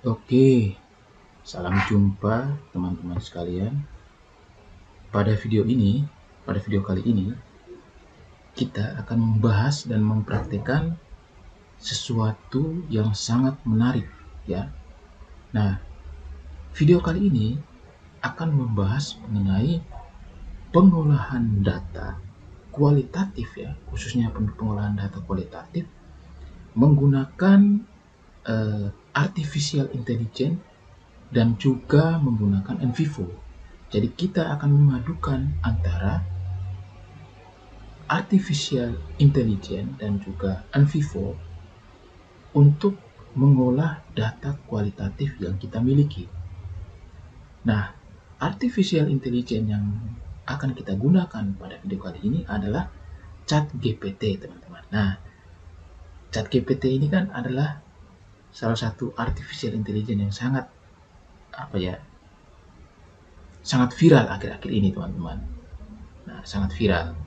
Oke, salam jumpa teman-teman sekalian. Pada video kali ini, kita akan membahas dan mempraktikkan sesuatu yang sangat menarik, ya. Nah, video kali ini akan membahas mengenai pengolahan data kualitatif, ya, khususnya pengolahan data kualitatif menggunakan artificial intelligence dan juga menggunakan NVivo. Jadi kita akan memadukan antara artificial intelligence dan juga NVivo untuk mengolah data kualitatif yang kita miliki. Nah, artificial intelligence yang akan kita gunakan pada video kali ini adalah ChatGPT, teman-teman. Nah, ChatGPT ini kan adalah salah satu artificial intelligence yang sangat viral akhir-akhir ini, teman-teman. Nah, sangat viral.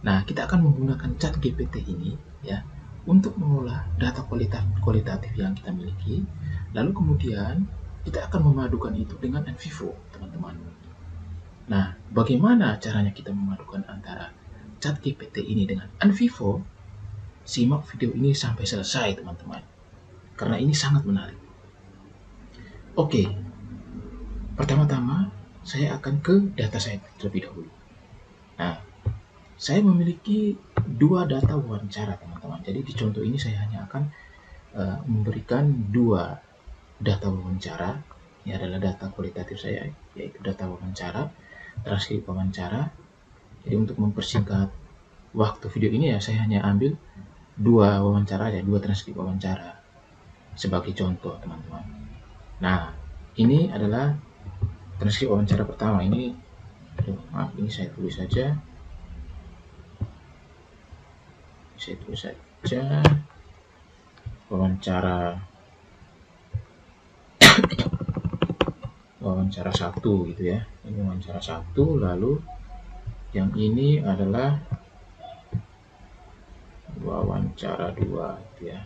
Nah, kita akan menggunakan ChatGPT ini, ya, untuk mengolah data kualitatif yang kita miliki. Lalu kemudian kita akan memadukan itu dengan NVivo, teman-teman. Nah, bagaimana caranya kita memadukan antara ChatGPT ini dengan NVivo? Simak video ini sampai selesai, teman-teman, karena ini sangat menarik. Oke, pertama-tama saya akan ke data saya terlebih dahulu. Nah, saya memiliki 2 data wawancara, teman-teman. Jadi di contoh ini saya hanya akan memberikan 2 data wawancara. Ini adalah data kualitatif saya, yaitu data wawancara, transkrip wawancara. Jadi untuk mempersingkat waktu video ini, ya, saya hanya ambil 2 wawancara, ya, 2 transkrip wawancara sebagai contoh, teman-teman. Nah, ini adalah transkrip wawancara pertama. Ini saya tulis saja. wawancara 1 gitu ya. Ini wawancara 1, lalu yang ini adalah wawancara 2 gitu ya.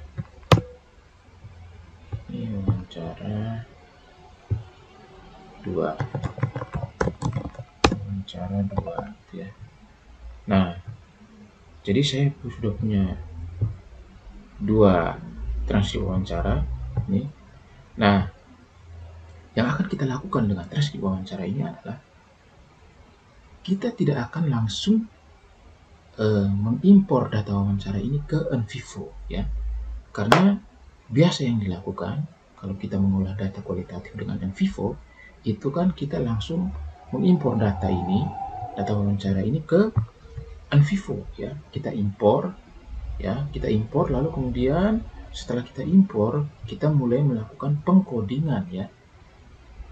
Ini wawancara 2 gitu ya. Nah, jadi saya sudah punya 2 transkrip wawancara ini. Nah, yang akan kita lakukan dengan transkrip wawancara ini adalah kita tidak akan langsung mengimpor data wawancara ini ke NVivo, ya. Karena biasa yang dilakukan kalau kita mengolah data kualitatif dengan NVivo, itu kan kita langsung mengimpor data wawancara ini ke NVivo, ya. Kita impor, lalu kemudian setelah kita impor, kita mulai melakukan pengkodingan, ya.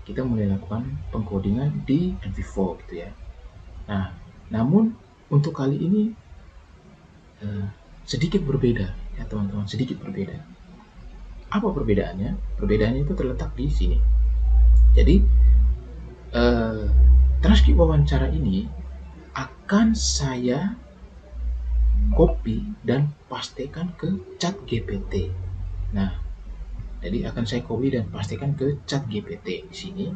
Kita mulai lakukan pengkodingan di NVivo gitu ya. Nah, namun untuk kali ini sedikit berbeda, ya teman-teman, sedikit berbeda. Apa perbedaannya? Perbedaannya itu terletak di sini. Jadi transkrip wawancara ini akan saya copy dan pastekan ke ChatGPT. Nah, jadi akan saya copy dan pastikan ke ChatGPT di sini.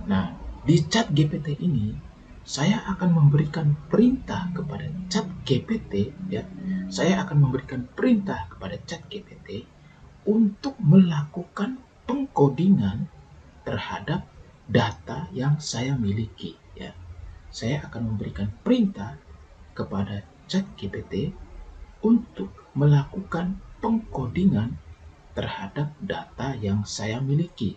Nah, di ChatGPT ini saya akan memberikan perintah kepada ChatGPT, ya. Saya akan memberikan perintah kepada ChatGPT untuk melakukan pengkodingan terhadap data yang saya miliki, ya. Saya akan memberikan perintah kepada ChatGPT untuk melakukan pengkodingan terhadap data yang saya miliki.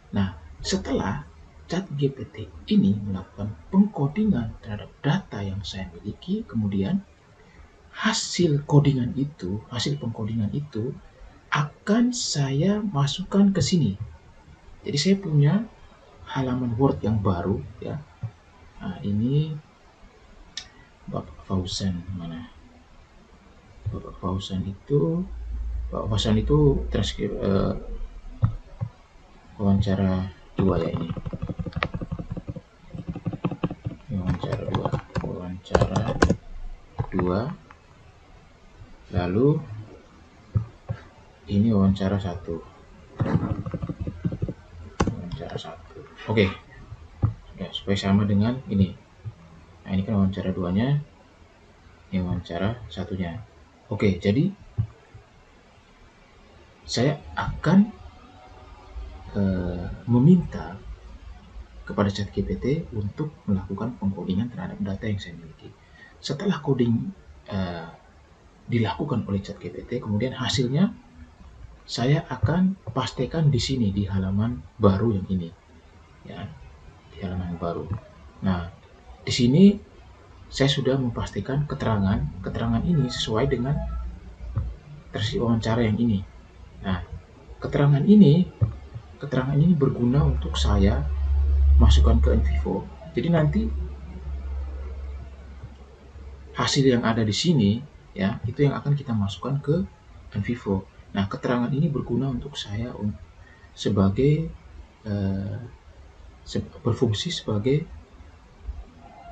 Nah, setelah ChatGPT ini melakukan pengkodingan terhadap data yang saya miliki, kemudian hasil pengkodingan itu akan saya masukkan ke sini. Jadi saya punya halaman Word yang baru, ya. Nah, ini Bapak Fauzan mana? Bapak Fauzan itu transkrip wawancara 2 ya ini. Wawancara 2. Lalu ini wawancara 1. wawancara 1. Oke. Ya, supaya sama dengan ini. Nah, ini kan wawancara 2-nya, ini wawancara 1-nya. Oke, jadi saya akan meminta kepada ChatGPT untuk melakukan pengkodingan terhadap data yang saya miliki. Setelah coding dilakukan oleh ChatGPT, kemudian hasilnya saya akan pastikan di sini di halaman baru yang ini, ya, di halaman baru. Nah, di sini saya sudah memastikan keterangan ini sesuai dengan versi wawancara yang ini. Nah, keterangan ini berguna untuk saya masukkan ke NVivo. Jadi nanti hasil yang ada di sini, ya, itu yang akan kita masukkan ke NVivo. Nah, keterangan ini berguna untuk saya sebagai berfungsi sebagai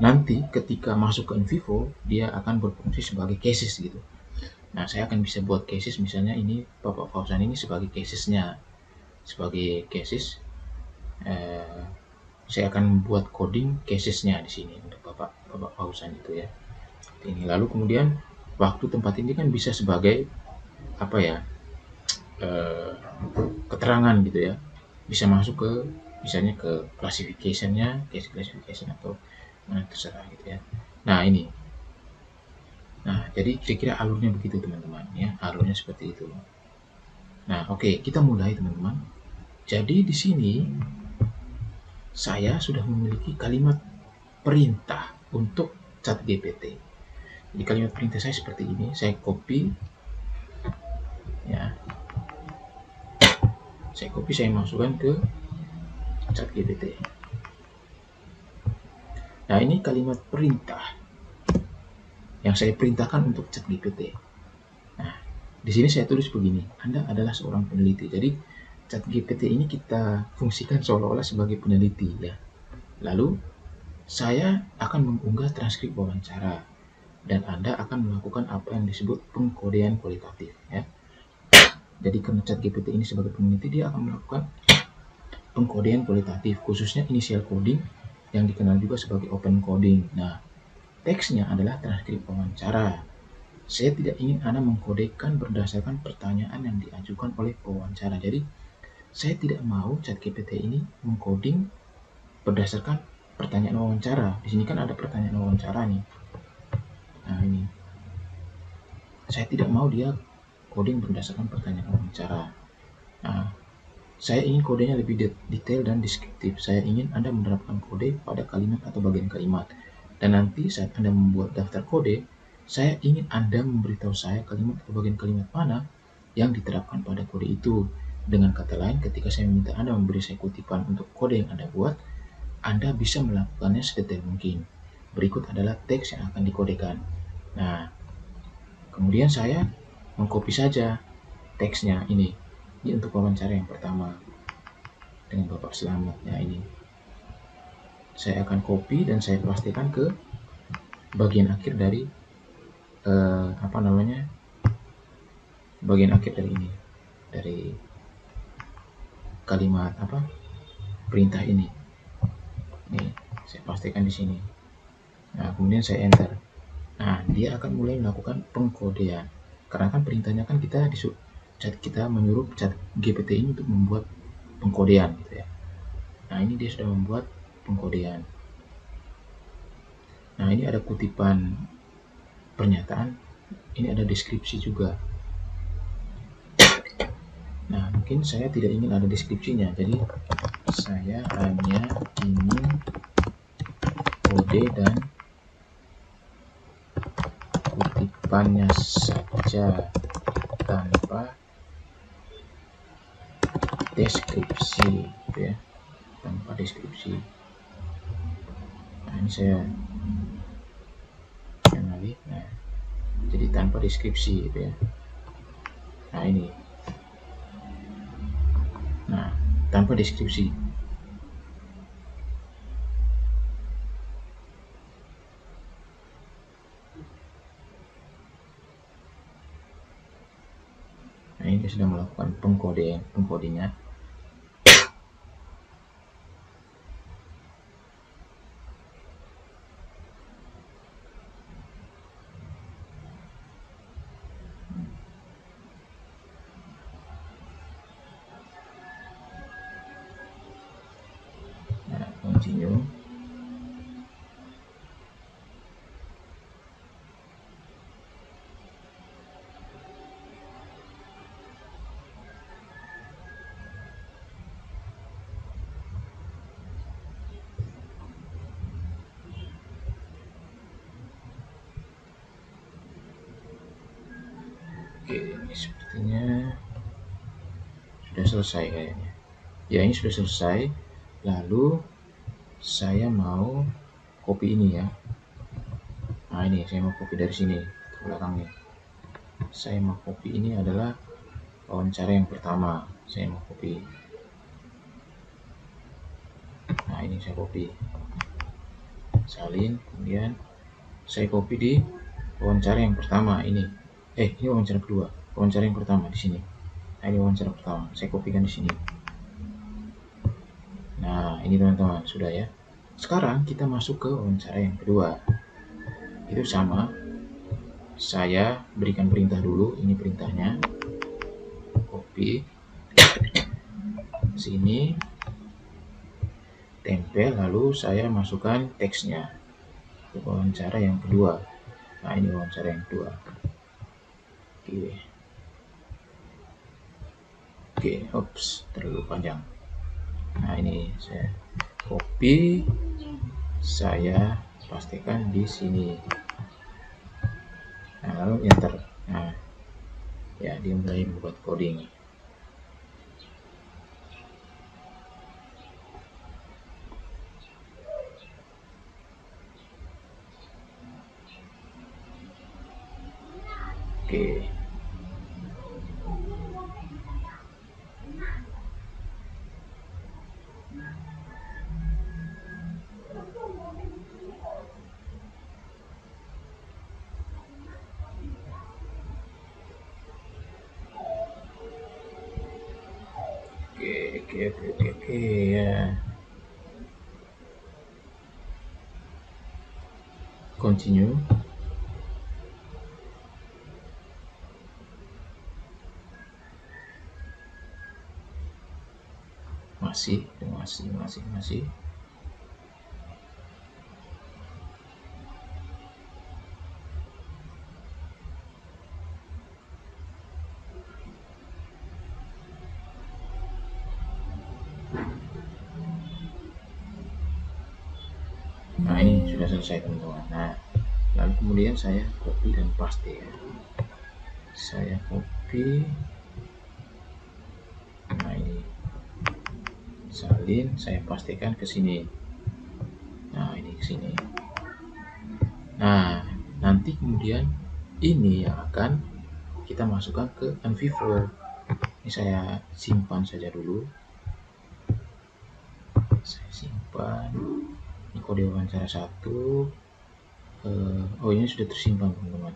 nanti ketika masuk ke NVivo dia akan berfungsi sebagai cases gitu. Nah, saya akan bisa buat cases, misalnya ini Bapak Fauzan ini sebagai casesnya, sebagai cases. Saya akan membuat coding casesnya di sini untuk Bapak Fauzan itu ya. Ini lalu kemudian waktu tempat ini kan bisa sebagai apa ya, keterangan gitu ya, bisa masuk ke misalnya ke classification-nya, case classification atau terserah gitu ya. Nah ini, nah jadi kira-kira alurnya begitu teman-teman ya, alurnya seperti itu. Nah oke, kita mulai teman-teman. Jadi di sini saya sudah memiliki kalimat perintah untuk ChatGPT. Jadi kalimat perintah saya seperti ini, saya copy ya, saya masukkan ke ChatGPT. Nah ini kalimat perintah yang saya perintahkan untuk ChatGPT. Nah di sini saya tulis begini, Anda adalah seorang peneliti. Jadi ChatGPT ini kita fungsikan seolah-olah sebagai peneliti ya. Lalu saya akan mengunggah transkrip wawancara dan Anda akan melakukan apa yang disebut pengkodean kualitatif ya. Jadi karena ChatGPT ini sebagai peneliti, dia akan melakukan pengkodean kualitatif, khususnya initial coding yang dikenal juga sebagai open coding. Nah, teksnya adalah transkrip wawancara. Saya tidak ingin Anda mengkodekan berdasarkan pertanyaan yang diajukan oleh pewawancara. Jadi, saya tidak mau ChatGPT ini mengcoding berdasarkan pertanyaan wawancara. Di sini kan ada pertanyaan wawancara nih. Nah, ini. Saya tidak mau dia coding berdasarkan pertanyaan wawancara. Nah, saya ingin kodenya lebih detail dan deskriptif. Saya ingin Anda menerapkan kode pada kalimat atau bagian kalimat. Dan nanti saat Anda membuat daftar kode, saya ingin Anda memberitahu saya kalimat atau bagian kalimat mana yang diterapkan pada kode itu. Dengan kata lain, ketika saya meminta Anda memberi saya kutipan untuk kode yang Anda buat, Anda bisa melakukannya sedetail mungkin. Berikut adalah teks yang akan dikodekan. Nah, kemudian saya mengcopy saja teksnya ini. Ini untuk wawancara yang pertama dengan Bapak Selamat ya, ini saya akan copy dan saya pastikan ke bagian akhir dari bagian akhir dari ini, dari kalimat perintah ini. Nih saya pastikan di sini. Nah kemudian saya enter. Nah dia akan mulai melakukan pengkodean, karena kan perintahnya kan kita menyuruh ChatGPT ini untuk membuat pengkodean gitu ya. Nah ini dia sudah membuat pengkodean. Nah ini ada kutipan pernyataan, ini ada deskripsi juga. Nah mungkin saya tidak ingin ada deskripsinya, jadi saya hanya ingin kode dan kutipannya saja tanpa deskripsi gitu ya, tanpa deskripsi. Nah ini saya lagi, nah jadi tanpa deskripsi gitu ya. Nah ini, nah tanpa deskripsi. Nah ini dia sudah melakukan pengkodenya. continue. Oke, ini sepertinya sudah selesai kayaknya. Ya, ini sudah selesai. Lalu saya mau copy ini ya. Nah, ini saya mau copy dari sini ke belakangnya. Saya mau copy ini adalah wawancara yang pertama. Saya mau copy. Nah, ini saya copy. Salin, kemudian saya copy di wawancara yang pertama ini. Ini wawancara kedua. Wawancara yang pertama di sini. Nah, ini wawancara pertama. Saya kopikan di sini. Nah, ini teman-teman, sudah ya. Sekarang kita masuk ke wawancara yang kedua. Itu sama. Saya berikan perintah dulu. Ini perintahnya. Copy. Sini. Tempel, lalu saya masukkan teksnya. Wawancara yang kedua. Nah, ini wawancara yang kedua. Oke, terlalu panjang. Nah, ini saya copy, saya pastikan di sini. Nah, lalu enter. Nah, ya, dia mulai membuat coding. Oke. Oke, ya. Continue. Masih. Nah, ini sudah selesai teman-teman. Nah, lalu kemudian saya copy dan paste ya. Saya copy. Nah, ini salin, saya pastikan ke sini. Nah, ini ke sini. Nah, nanti kemudian ini yang akan kita masukkan ke Enviver. Ini saya simpan saja dulu. Saya simpan. Ini kode wawancara 1. Ini sudah tersimpan teman-teman.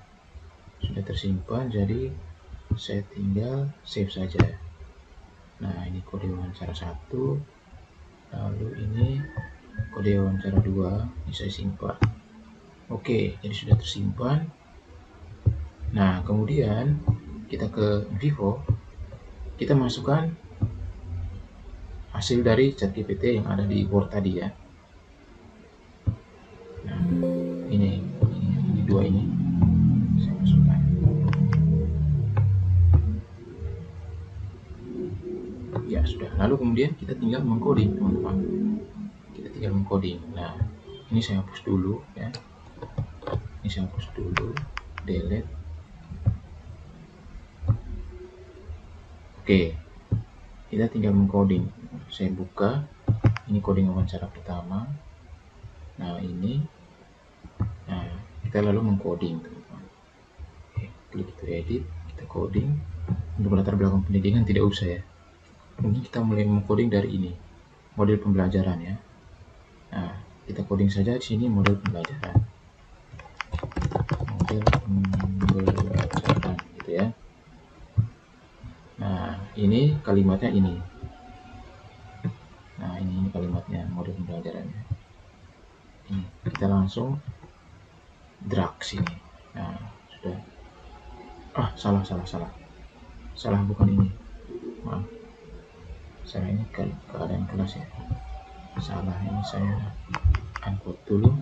Sudah tersimpan, jadi saya tinggal save saja. Nah, ini kode wawancara 1. Lalu ini kode wawancara 2. Ini saya simpan. Oke, jadi sudah tersimpan. Nah, kemudian kita ke Vivo. Kita masukkan hasil dari ChatGPT yang ada di Word tadi ya. Nah, ini dua ini saya masukkan. Ya sudah. Lalu kemudian kita tinggal mengcoding teman-teman. Kita tinggal mengcoding. Nah, ini saya hapus dulu ya. Ini saya hapus dulu. Delete. Oke. Kita tinggal mengcoding. Saya buka. Ini coding wawancara pertama. Nah, ini. Nah, kita lalu mengcoding teman-teman. Oke, klik to edit, kita coding. Untuk latar belakang pendidikan tidak usah ya. Mungkin kita mulai mengcoding dari ini, model pembelajaran ya. Nah, kita coding saja di sini model pembelajaran. Model pembelajaran gitu ya. Nah, ini kalimatnya ini. Nah, ini kalimatnya model pembelajarannya. Ini kita langsung drag sini. Nah, sudah. Salah, bukan ini. Maaf. Salah, ini keadaan kelas ya. salah, ini saya unquote dulu,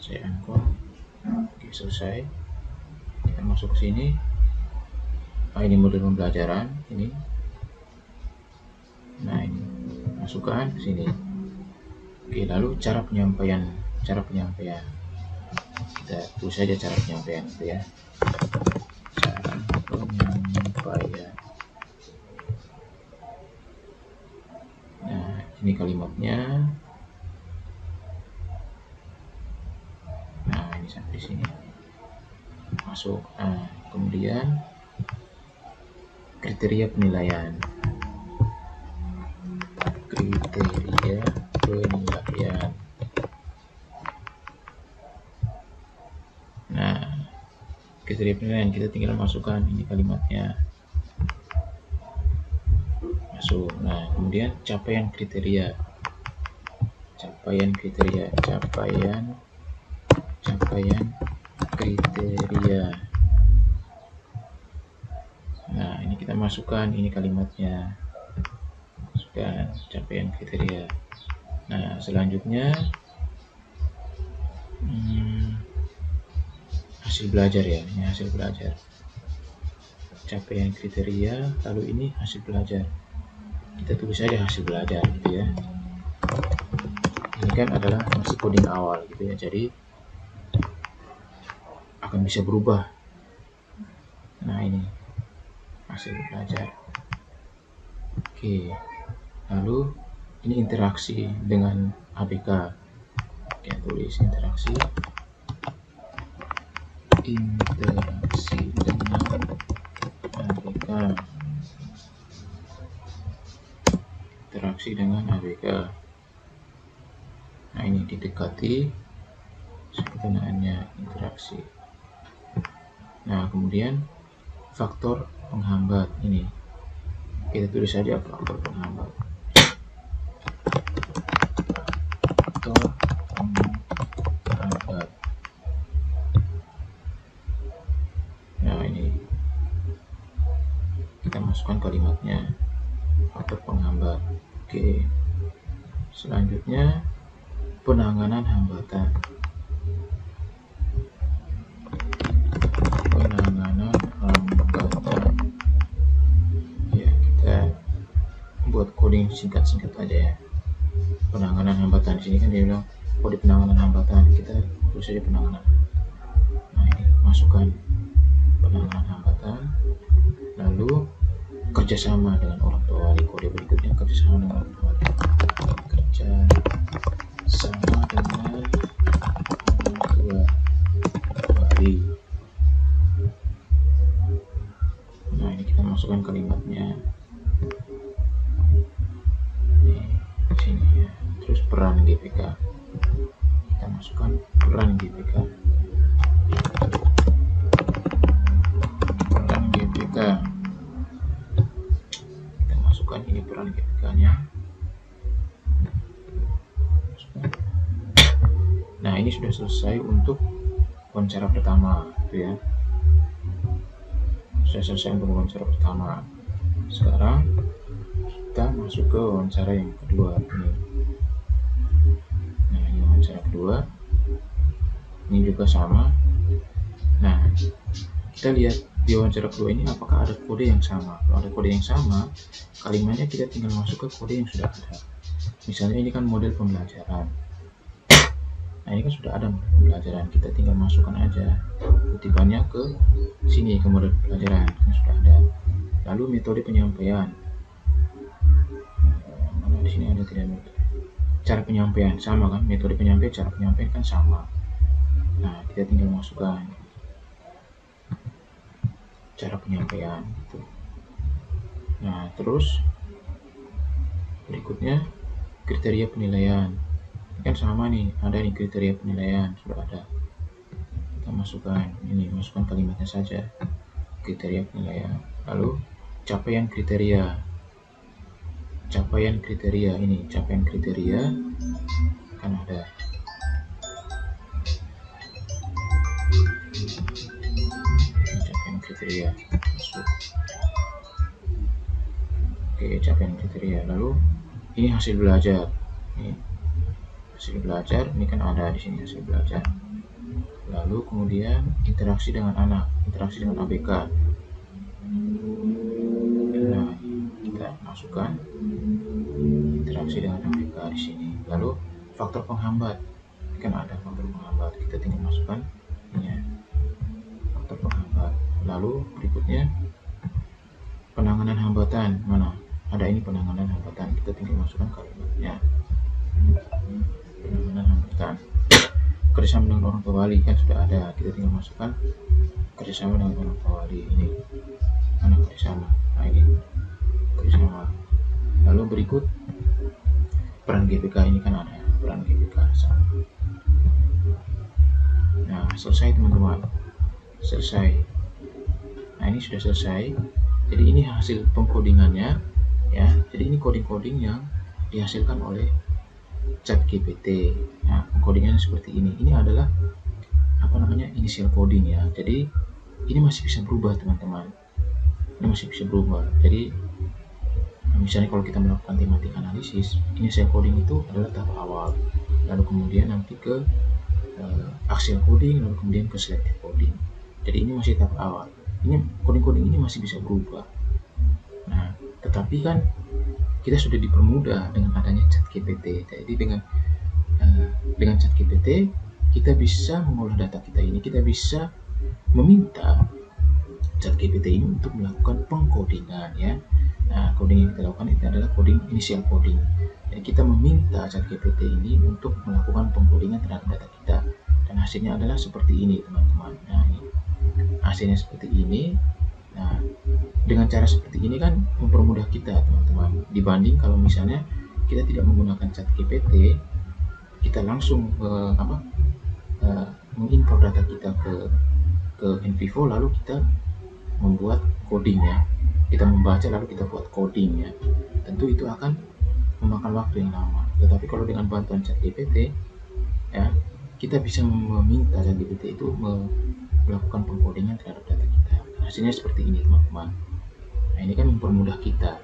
saya unquote. Oke, selesai. Kita masuk ke sini. Nah, ini model pembelajaran ini. Nah, ini masukkan ke sini. Oke, lalu cara penyampaian. Kita tulis saja cara penyampaian itu ya. Cara penyampaian. Nah, ini kalimatnya. Nah, ini sampai di sini. Masuk. Nah, kemudian kriteria penilaian. Nah, kriteria penilaian kita tinggal masukkan ini kalimatnya. Masuk. Nah, kemudian capaian kriteria. Nah, ini kita masukkan ini kalimatnya. Masukkan capaian kriteria. Nah, selanjutnya hasil belajar ya. Ini hasil belajar. Capaian kriteria, lalu ini hasil belajar. Kita tulis saja hasil belajar gitu ya. Ini kan adalah masih coding awal gitu ya. Jadi akan bisa berubah. Nah, ini hasil belajar. Oke. Lalu ini interaksi dengan ABK. Kita tulis interaksi dengan ABK. Interaksi dengan ABK. Nah, ini didekati kegunaannya interaksi. Nah, kemudian faktor penghambat ini. Kita tulis saja faktor penghambat. Nah, ini kita masukkan kalimatnya, faktor penghambat. Oke. Selanjutnya penanganan hambatan. Ya, kita buat coding singkat-singkat aja ya. Penanganan hambatan di sini kan dia bilang kode penanganan hambatan, kita tulis saja penanganan. Nah, ini masukkan penanganan hambatan, lalu kerjasama dengan orang tua wali. Kode berikutnya kerjasama dengan orang tua wali. Kerjasama dengan orang tua wali. Nah, ini kita masukkan kalimatnya. Di sini ya. Terus peran GPK. Kita masukkan peran GPK. Kita masukkan ini peran GPK-nya. Nah, ini sudah selesai untuk wawancara pertama, gitu ya. Sudah selesai untuk wawancara pertama. Sekarang kita masuk ke wawancara yang kedua ini. Nah, ini wawancara kedua. Ini juga sama. Nah, kita lihat di wawancara kedua ini apakah ada kode yang sama. Kalau ada kode yang sama, kalimatnya kita tinggal masuk ke kode yang sudah ada. Misalnya ini kan model pembelajaran. Nah, ini kan sudah ada model pembelajaran, kita tinggal masukkan aja kutipannya ke sini, ke model pembelajaran yang sudah ada. Lalu metode penyampaian. Mana di sini ada tidak metode? Cara penyampaian sama kan? Metode penyampaian, cara penyampaian kan sama. Nah, kita tinggal masukkan cara penyampaian gitu. Nah, terus berikutnya kriteria penilaian. Kan sama nih, ada nih kriteria penilaian, sudah ada. Kita masukkan ini, masukkan kalimatnya saja, kriteria penilaian. Lalu capaian kriteria. Ini capaian kriteria kan ada. Capaian kriteria masuk. Oke, capaian kriteria. Lalu ini hasil belajar. Ini hasil belajar, ini kan ada di sini hasil belajar. Lalu kemudian interaksi dengan anak, interaksi dengan ABK. Nah, kita masukkan interaksi dengan ABK di sini. Lalu faktor penghambat, kan ada faktor penghambat, kita tinggal masukkan ini ya, faktor penghambat. Lalu berikutnya penanganan hambatan, mana ada ini penanganan hambatan, kita tinggal masukkan kalimatnya. Penanganan hambatan, kerjasama dengan orang tua wali kan sudah ada, kita tinggal masukkan kerjasama dengan orang tua wali. Ini mana kerjasama, nah ini kerjasama. Lalu berikut peran GPK, ini kan ada peran GPK sama. Nah, selesai teman-teman, selesai. Nah, ini sudah selesai. Jadi ini hasil pengkodingannya ya. Jadi ini coding-coding yang dihasilkan oleh ChatGPT. Nah, pengkodingannya seperti ini. Ini adalah apa namanya, initial coding ya. Jadi ini masih bisa berubah teman-teman. Ini masih bisa berubah. Jadi misalnya kalau kita melakukan tematik analisis, initial coding itu adalah tahap awal. Lalu kemudian nanti ke axial coding, lalu kemudian ke selective coding. Jadi ini masih tahap awal. Ini coding-coding ini masih bisa berubah. Nah, tetapi kan kita sudah dipermudah dengan adanya ChatGPT. Jadi dengan ChatGPT kita bisa mengolah data kita ini, kita bisa meminta ChatGPT ini untuk melakukan pengkodingan ya. Nah, coding yang kita lakukan itu adalah coding initial coding. Jadi kita meminta ChatGPT ini untuk melakukan pengkodingan terhadap data kita, dan hasilnya adalah seperti ini teman-teman. Nah, ini hasilnya seperti ini. Nah, dengan cara seperti ini kan mempermudah kita teman-teman, dibanding kalau misalnya kita tidak menggunakan ChatGPT, kita langsung mengimpor data kita ke NVivo, lalu kita membuat coding ya, kita membaca lalu kita buat coding ya, tentu itu akan memakan waktu yang lama. Tetapi kalau dengan bantuan ChatGPT ya, kita bisa meminta ChatGPT itu melakukan pengkodingan terhadap data kita. Hasilnya seperti ini teman-teman. Nah, ini kan mempermudah kita.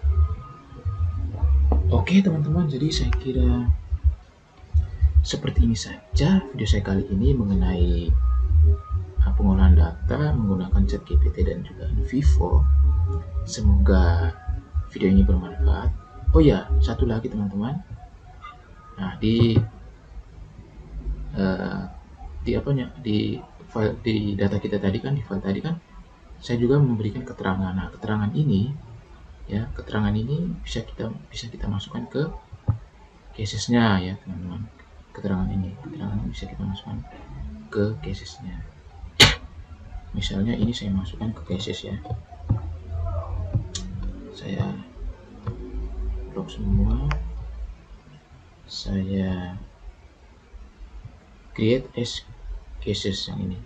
Oke teman-teman, jadi saya kira seperti ini saja video saya kali ini mengenai pengolahan data menggunakan ChatGPT dan juga NVivo. Semoga video ini bermanfaat. Oh ya, satu lagi teman-teman. Nah, di file di data kita tadi kan, di file tadi kan saya juga memberikan keterangan. Nah, keterangan ini ya, keterangan ini bisa kita masukkan ke casesnya ya teman-teman. Keterangan ini bisa kita masukkan ke casesnya. Misalnya ini saya masukkan ke cases ya, saya blok semua, saya create as cases yang ini.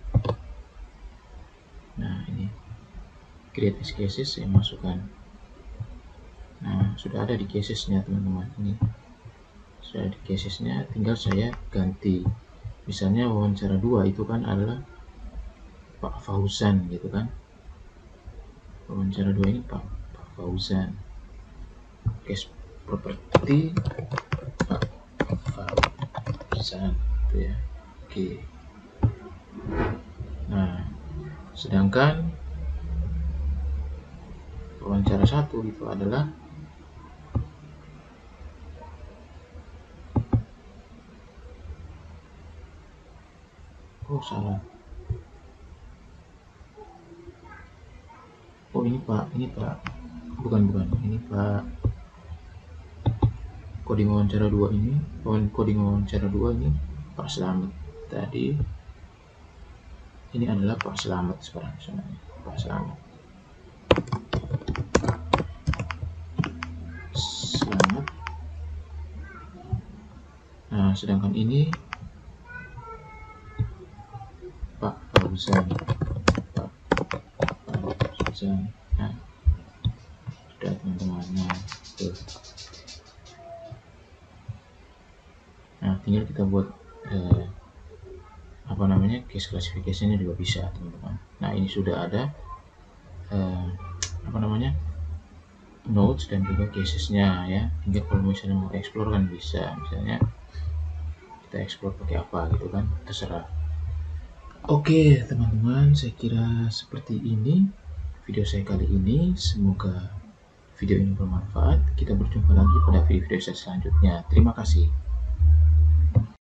Nah, ini create as cases saya masukkan. Nah, sudah ada di casesnya teman-teman. Ini sudah ada di casesnya, tinggal saya ganti. Misalnya wawancara 2 itu kan adalah Pak Fauzan gitu kan. Wawancara 2 ini Pak Fauzan. Case property Pak Fauzan itu ya. Oke. Nah, sedangkan wawancara 1 itu adalah salah. Oh, ini Pak, bukan, ini Pak. Coding wawancara 2 ini, coding wawancara 2 ini Pak Slamet. Tadi ini adalah Pak Slamet sekarang sebenarnya. Pak Slamet. Nah, sedangkan ini Pak Fauzan. Nah, sudah teman-teman. Nah, tinggal kita buat case classification-nya juga bisa teman-teman. Nah, ini sudah ada notes dan juga casesnya ya. Hingga kalau misalnya mau explore kan bisa, misalnya kita explore pakai apa gitu kan, terserah. Oke teman-teman, saya kira seperti ini video saya kali ini. Semoga video ini bermanfaat. Kita berjumpa lagi pada video-video saya selanjutnya. Terima kasih.